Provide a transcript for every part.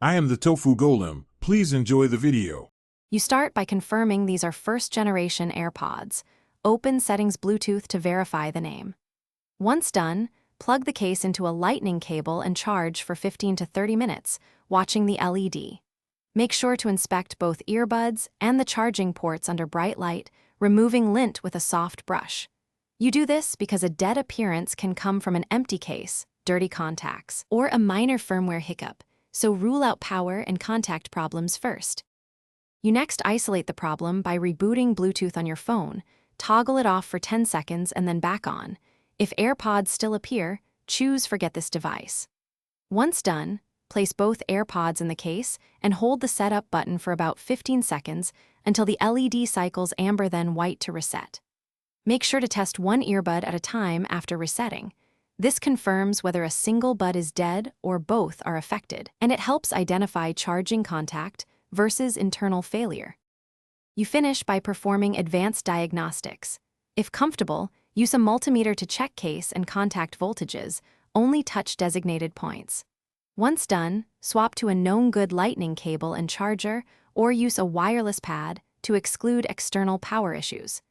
I am the Tofu Golem. Please enjoy the video. You start by confirming these are first-generation AirPods. Open Settings Bluetooth to verify the name. Once done, plug the case into a lightning cable and charge for 15 to 30 minutes, watching the LED. Make sure to inspect both earbuds and the charging ports under bright light, removing lint with a soft brush. You do this because a dead appearance can come from an empty case, dirty contacts, or a minor firmware hiccup, so rule out power and contact problems first. You next isolate the problem by rebooting Bluetooth on your phone, toggle it off for 10 seconds and then back on. If AirPods still appear, choose Forget this device. Once done, place both AirPods in the case and hold the Setup button for about 15 seconds until the LED cycles amber then white to reset. Make sure to test one earbud at a time after resetting. This confirms whether a single bud is dead or both are affected, and it helps identify charging contact versus internal failure. You finish by performing advanced diagnostics. If comfortable, use a multimeter to check case and contact voltages, only touch designated points. Once done, swap to a known good lightning cable and charger, or use a wireless pad to exclude external power issues.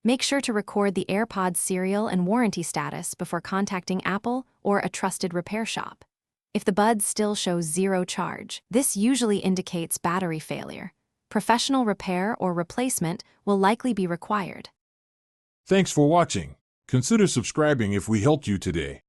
Make sure to record the AirPods serial and warranty status before contacting Apple or a trusted repair shop. If the buds still shows zero charge, this usually indicates battery failure. Professional repair or replacement will likely be required. Thanks for watching. Consider subscribing if we helped you today.